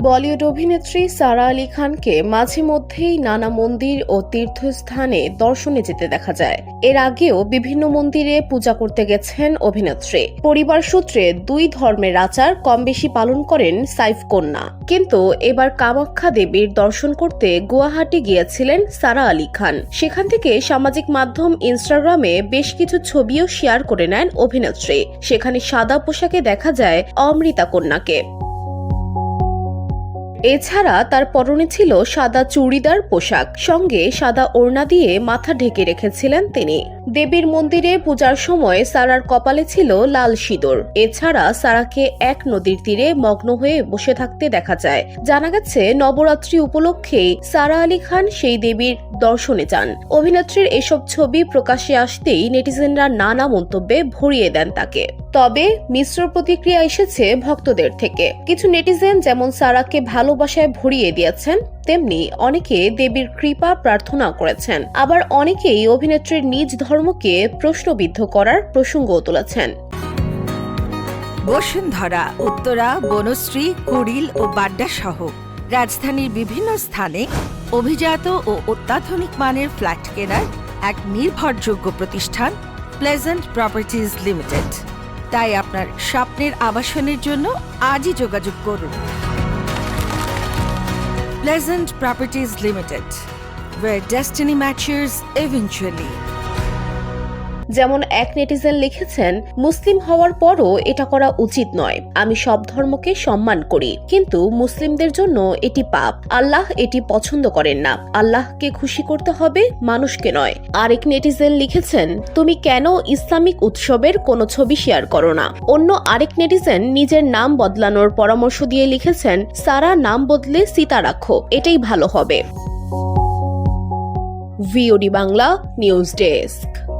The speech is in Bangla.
বলিউড অভিনেত্রী সারা আলী খানকে মাঝে মধ্যেই নানা মন্দির ও তীর্থস্থানে দর্শনে যেতে দেখা যায়। এর আগেও বিভিন্ন মন্দিরে পূজা করতে গেছেন অভিনেত্রী। পরিবার সূত্রে দুই ধর্মের আচার কম বেশি পালন করেন সাইফ কন্যা। কিন্তু এবার কামাখ্যা দেবীর দর্শন করতে গুয়াহাটি গিয়েছিলেন সারা আলী খান। সেখান থেকে সামাজিক মাধ্যম ইনস্টাগ্রামে বেশ কিছু ছবিও শেয়ার করে নেন অভিনেত্রী। সেখানে সাদা পোশাকে দেখা যায় অমৃতা কন্যাকে। এছাড়া তার পরনে ছিল সাদা চুড়িদার পোশাক, সঙ্গে সাদা ওড়না দিয়ে মাথা ঢেকে রেখেছিলেন তিনি। দেবীর মন্দিরে পূজার সময় সারার কপালে ছিল লাল সিঁদুর। এছাড়া সারাকে এক নদীর তীরে মগ্ন হয়ে বসে থাকতে দেখা যায়। জানা গেছে নবরাত্রি উপলক্ষেই সারা আলী খান সেই দেবীর দর্শনে যান। অভিনেত্রীর এসব ছবি প্রকাশ্যে আসতেই নেটিজেনরা নানা মন্তব্যে ভরিয়ে দেন তাকে। তবে মিশ্র প্রতিক্রিয়া এসেছে ভক্তদের থেকে। কিছু নেটিজেন যেমন সারাকে ভালোবাসায় ভরিয়ে দিয়েছেন, তেমনি অনেকে দেবীর কৃপা প্রার্থনা করেছেন। আবার অনেকেই অভিনেত্রীর নিজ ধর্মকে প্রশ্নবিদ্ধ করার প্রসঙ্গও তুলেছেন। বসুন্ধরা, উত্তরা, বনশ্রী, কুড়িল ও বাড্ডা সহ রাজধানীর বিভিন্ন স্থানে অভিজাত ও অত্যাধুনিক মানের ফ্ল্যাট কেনার এক নির্ভরযোগ্য প্রতিষ্ঠান প্লেজেন্ট প্রপার্টিজ লিমিটেড। তাই আপনার স্বপ্নের আবাসনের জন্য আজই যোগাযোগ করুন। Pleasant Properties Limited, where destiny matches eventually. যেমন এক নেটিজেন লিখেছেন, মুসলিম হওয়ার পরও এটা করা উচিত নয়। আমি সব ধর্মকে সম্মান করি, কিন্তু মুসলিমদের জন্য এটি পাপ। আল্লাহ এটি পছন্দ করেন না। আল্লাহকে খুশি করতে হবে, মানুষকে নয়। আরেক নেটিজেন লিখেছেন, তুমি কেন ইসলামিক উৎসবের কোনো ছবি শেয়ার করো না? অন্য আরেক নেটিজেন নিজের নাম বদলানোর পরামর্শ দিয়ে লিখেছেন, সারা নাম বদলে সীতা রাখো, এটাই ভালো হবে। VOD Bangla news desk.